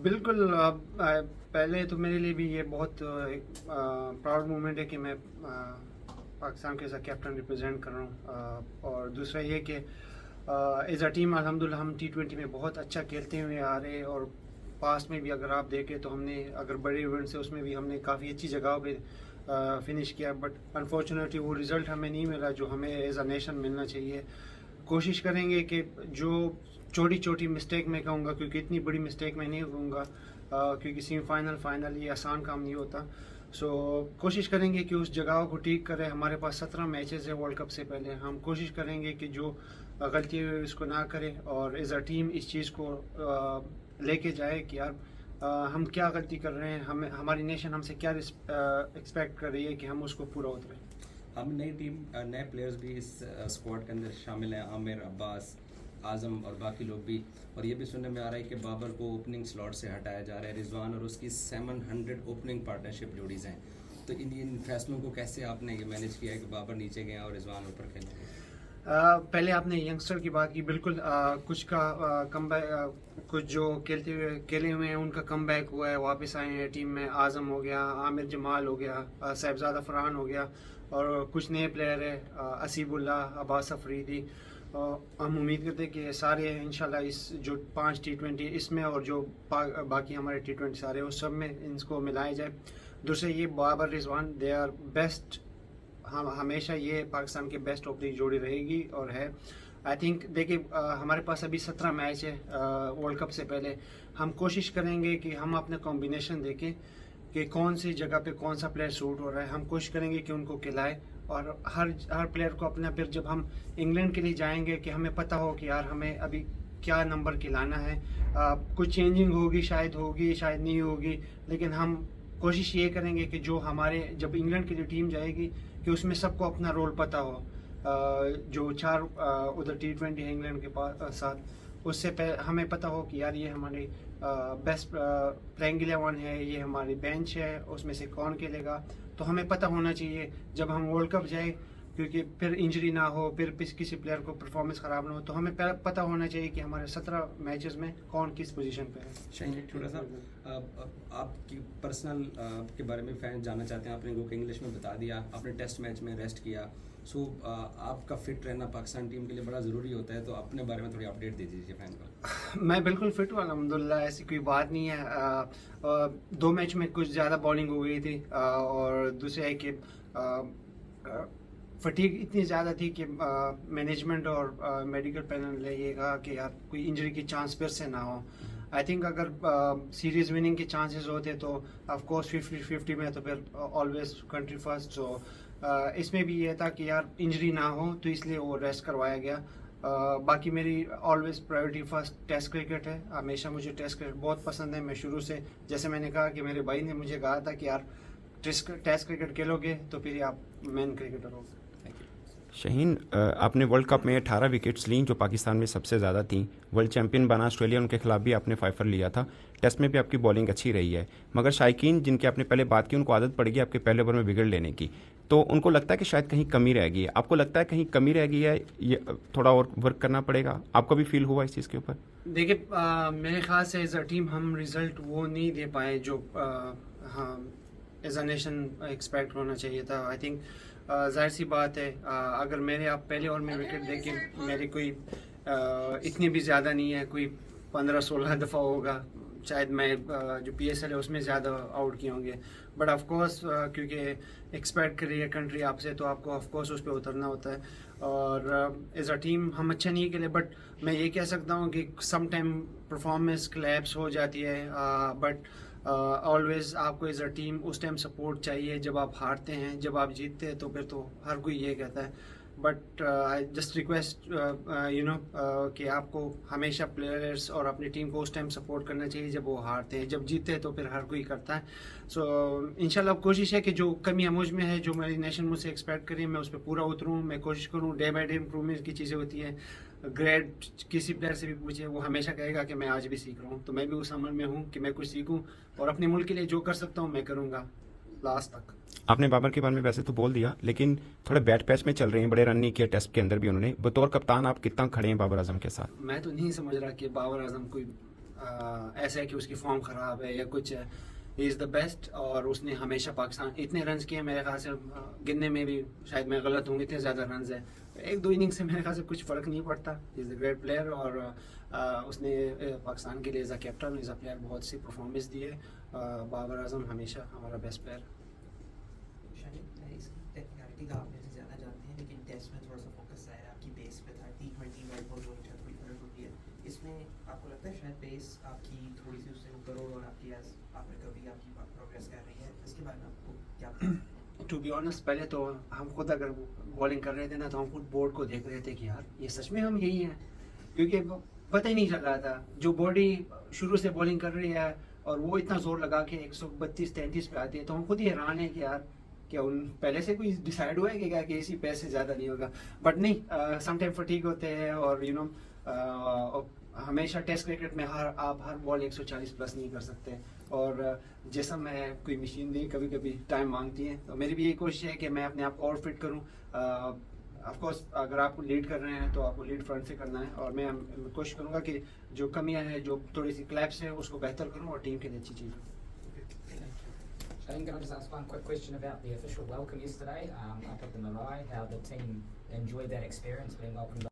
بالکل پہلے تو میرے لیے بھی یہ بہت پراؤڈ مومنٹ ہے کہ میں پاکستان کے ساتھ کیپٹن ریپرزینٹ کر رہا ہوں، اور دوسرا یہ کہ ایز اے ٹیم الحمدللہ ہم T20 میں بہت اچھا کھیلتے ہوئے آ رہے ہیں، اور پاسٹ میں بھی اگر آپ دیکھیں تو ہم نے اگر بڑے ایونٹس ہیں اس میں بھی ہم نے کافی اچھی جگہوں پہ فنش کیا، بٹ انفارچونیٹلی وہ رزلٹ ہمیں نہیں ملا جو ہمیں ایز اے نیشن ملنا چاہیے. کوشش کریں گے کہ جو چھوٹی چھوٹی مسٹیک میں کہوں گا، کیونکہ اتنی بڑی مسٹیک میں نہیں کہوں گا، کیونکہ سیمی فائنل یہ آسان کام نہیں ہوتا. سو کوشش کریں گے کہ اس جگہوں کو ٹھیک کریں. ہمارے پاس 17 میچز ہیں ورلڈ کپ سے پہلے. ہم کوشش کریں گے کہ جو غلطی ہوئی اس کو نہ کریں، اور ایز اے ٹیم اس چیز کو لے کے جائے کہ یار ہم کیا غلطی کر رہے ہیں، ہماری نیشن ہم سے کیا ایکسپیکٹ کر رہی ہے کہ ہم اس کو پورا اتریں. ہم نئی ٹیم نئے پلیئرز بھی اس اسکواڈ کے اندر شامل ہیں، عامر، عباس، اعظم اور باقی لوگ بھی، اور یہ بھی سننے میں آ رہا ہے کہ بابر کو اوپننگ سلاٹ سے ہٹایا جا رہا ہے. رضوان اور اس کی 700 اوپننگ پارٹنرشپ جوڑیز ہیں، تو ان فیصلوں کو کیسے آپ نے یہ مینیج کیا ہے کہ بابر نیچے گئے اور رضوان اوپر کھیلیں گے؟ پہلے آپ نے ینگسٹر کی بات کی، بالکل کچھ کا کم بیک، کچھ جو کھیلے ہوئے ہیں ان کا کم بیک ہوا ہے، واپس آئے ہیں ٹیم میں. اعظم ہو گیا، عامر جمال ہو گیا، صاحبزادہ فرحان ہو گیا، اور کچھ نئے پلیئر ہیں، اسیب اللہ، عباس افریدی. ہم امید کرتے ہیں کہ سارے انشاءاللہ اس جو 5 T20 اس میں اور جو باقی ہمارے T20 سارے اس سب میں ان کو ملایا جائے. دوسرے یہ بابر رضوان دے آر بیسٹ، ہمیشہ یہ پاکستان کی بیسٹ اوپننگ جوڑی رہے گی اور ہے. آئی تھنک دیکھیں ہمارے پاس ابھی 17 میچ ہے ورلڈ کپ سے پہلے. ہم کوشش کریں گے کہ ہم اپنا کمبینیشن دیکھیں کہ کون سی جگہ پہ کون سا پلیئر سوٹ ہو رہا ہے. ہم کوشش کریں گے کہ ان کو کھلائے، اور ہر پلیئر کو اپنا، پھر جب ہم انگلینڈ کے لیے جائیں گے کہ ہمیں پتہ ہو کہ یار ہمیں ابھی کیا نمبر کھلانا ہے. کچھ چینجنگ ہوگی، شاید نہیں ہوگی، لیکن ہم کوشش یہ کریں گے کہ جو ہمارے جب انگلینڈ کے لیے ٹیم جائے گی کہ اس میں سب کو اپنا رول پتہ ہو. جو 4 ادھر T20 ہے انگلینڈ کے ساتھ، اس سے ہمیں پتہ ہو کہ یار یہ ہماری بیسٹ پلینگ 11 ہے، یہ ہماری بینچ ہے، اس میں سے کون کھیلے گا. تو ہمیں پتہ ہونا چاہیے جب ہم ورلڈ کپ جائیں، کیونکہ پھر انجری نہ ہو، پھر کسی پلیئر کو پرفارمنس خراب نہ ہو. تو ہمیں پتہ ہونا چاہیے کہ ہمارے 17 میچز میں کون کس پوزیشن پہ ہے. شاہین چھوٹا سا آپ کی پرسنل کے بارے میں فین جاننا چاہتے ہیں. آپ نے وہ انگلش میں بتا دیا، آپ نے ٹیسٹ میچ میں ریسٹ کیا، سو آپ کا فٹ رہنا پاکستان ٹیم کے لیے بڑا ضروری ہوتا ہے، تو اپنے بارے میں تھوڑی اپڈیٹ دے دیجیے فین کو. میں بالکل فٹ ہوں الحمدللہ، ایسی کوئی بات نہیں ہے. 2 میچ میں کچھ زیادہ بالنگ ہو گئی تھی، اور دوسرا ہے کہ فٹیگ اتنی زیادہ تھی کہ مینجمنٹ اور میڈیکل پینل نے یہ کہا کہ یار کوئی انجری کی چانس پھر سے نہ ہو. آئی تھنک اگر سیریز وننگ کے چانسز ہوتے تو آف کورس 50-50 میں تو پھر آلویز کنٹری فرسٹ. سو اس میں بھی یہ تھا کہ یار انجری نہ ہو، تو اس لیے وہ ریسٹ کروایا گیا. باقی میری always priority first test cricket ہے. ہمیشہ مجھے ٹیسٹ کرکٹ بہت پسند ہے. میں شروع سے، جیسے میں نے کہا کہ میرے بھائی نے مجھے کہا تھا کہ یار ٹیسٹ کرکٹ کھیلو گے تو پھر آپ مین کرکٹر ہو. شاہین، آپ نے ورلڈ کپ میں 18 وکٹس لیں جو پاکستان میں سب سے زیادہ تھیں. ورلڈ چیمپئن بنا آسٹریلیا، ان کے خلاف بھی آپ نے 5 لیا تھا. ٹیسٹ میں بھی آپ کی بالنگ اچھی رہی ہے، مگر شائقین جن کی آپ نے پہلے بات کی ان کو عادت پڑ گئی آپ کے پہلے اوور میں وکٹ لینے کی، تو ان کو لگتا ہے کہ شاید کہیں کمی رہ گئی ہے. آپ کو لگتا ہے کہیں کمی رہ گئی ہے، یہ تھوڑا اور ورک کرنا پڑے گا؟ آپ کو بھی فیل ہوا اس چیز کے اوپر؟ دیکھیں میرے خیال سے ایز اے ٹیم ہم رزلٹ وہ نہیں دے پائے جو ہاں ایز اے نیشن ایکسپیکٹ ہونا چاہیے تھا. آئی تھنک ظاہر سی بات ہے، اگر میرے آپ پہلے اوور میں وکٹ دیکھیں، میری کوئی اتنی بھی زیادہ نہیں ہے، کوئی 15-16 دفعہ ہوگا شاید. میں جو PSL ہے اس میں زیادہ آؤٹ کیے ہوں گے، بٹ آف کورس کیونکہ ایکسپیکٹ کر رہی ہے کنٹری آپ سے، تو آپ کو آف کورس اس پہ اترنا ہوتا ہے. اور ایز اے ٹیم ہم اچھا نہیں کھیلے، بٹ میں یہ کہہ سکتا ہوں کہ سم ٹائم پرفارمنس کلیپس ہو جاتی ہے، بٹ آلویز آپ کو ایز اے ٹیم اس ٹائم سپورٹ چاہیے جب آپ ہارتے ہیں. جب آپ جیتتے ہیں تو پھر تو ہر کوئی یہ کہتا ہے، بٹ آئی جسٹ ریکویسٹ کہ آپ کو ہمیشہ پلیئرس اور اپنی ٹیم کو اس ٹائم سپورٹ کرنا چاہیے جب وہ ہارتے ہیں. جب جیتے ہیں تو پھر ہر کوئی کرتا ہے. سو انشاءاللہ کوشش ہے کہ جو کمی مجھ میں ہے، جو میری نیشن مجھ سے ایکسپیکٹ کری، میں اس پہ پورا اتروں. میں کوشش کروں، ڈے بائی ڈے امپروومنٹ کی چیزیں ہوتی ہیں. گریڈ کسی پلیئر سے بھی پوچھے، وہ ہمیشہ کہے گا کہ میں آج بھی سیکھ رہا ہوں. تو میں بھی اس عمل میں ہوں کہ میں کچھ سیکھوں، اور اپنے ملک کے لیے جو کر سکتا ہوں میں کروں گا لاسٹ تک. آپ نے بابر کے بارے میں ویسے تو بول دیا، لیکن تھوڑے بیٹ پیچ میں چل رہے ہیں، بڑے رن نہیں کیا ٹیسٹ کے اندر بھی انہوں نے. بطور کپتان آپ کتنا کھڑے ہیں بابر اعظم کے ساتھ؟ میں تو نہیں سمجھ رہا کہ بابر اعظم کوئی ایسا ہے کہ اس کی فارم خراب ہے یا کچھ ہے. ہی از دا بیسٹ اور اس نے ہمیشہ پاکستان اتنے رنز کیے میرے خیال سے گننے میں بھی شاید میں غلط ہوں اتنے زیادہ رنز ہیں. ایک دو اننگ سے میرے خیال سے کچھ فرق نہیں پڑتا. ہی از اے گریٹ پلیئر اور اس نے پاکستان کے لیے as a captain as a player بہت سی پرفارمنس دی ہے. بابر اعظم ہمیشہ ہمارا بیسٹ پلیئر. اس کی ٹیکنیکلٹی کا آپ میں سے زیادہ جانتے ہیں لیکن ٹیسٹ میں تھوڑا سا فوکس آیا ہے آپ کی بیس پہ تھا T20 وائٹ بال جو 300 ہوتی ہے. اس میں آپ کو لگتا ہے شاید بیس آپ کی تھوڑی سی اس سے اوپر ہو اور آپ کی آپ نے کبھی آپ کی پروگریس کر رہی ہے اس کے بارے میں آپ کو کیا ٹو بی آنیسٹ پہلے تو ہم خود اگر بالنگ کر رہے تھے نا تو ہم خود بورڈ کو دیکھ رہے تھے کہ یار یہ سچ میں ہم یہی ہیں, کیونکہ پتہ ہی نہیں چل رہا تھا. جو باڈی شروع سے بالنگ کر رہی ہے اور وہ اتنا زور لگا کے 132-133 پہ آتی ہے تو ہم خود ہی حیران ہیں کہ یار کیا ان پہلے سے کوئی ڈیسائیڈ ہوا ہے کہ کیا کہ اسی پیس سے زیادہ نہیں ہوگا. بٹ نہیں, سم ٹائم فٹیگ ہوتے ہیں اور یو نو ہمیشہ ٹیسٹ کرکٹ میں آپ ہر بال 140 پلس نہیں کر سکتے اور جسم ہے کوئی مشین نہیں, کبھی کبھی ٹائم مانگتی ہے. تو میری بھی یہی کوشش ہے کہ میں اپنے آپ کو اور فٹ کروں. آف کورس اگر آپ کو لیڈ کر رہے ہیں تو آپ کو لیڈ فرنٹ سے کرنا ہے اور میں کوشش کروں گا کہ جو کمیاں ہیں جو تھوڑی سی کلیپس ہیں اس کو بہتر کروں اور ٹیم کے لیے اچھی چیز ہو. Shane, can I just ask one quick question about the official welcome yesterday up at the Marai? How the team enjoyed that experience being welcomed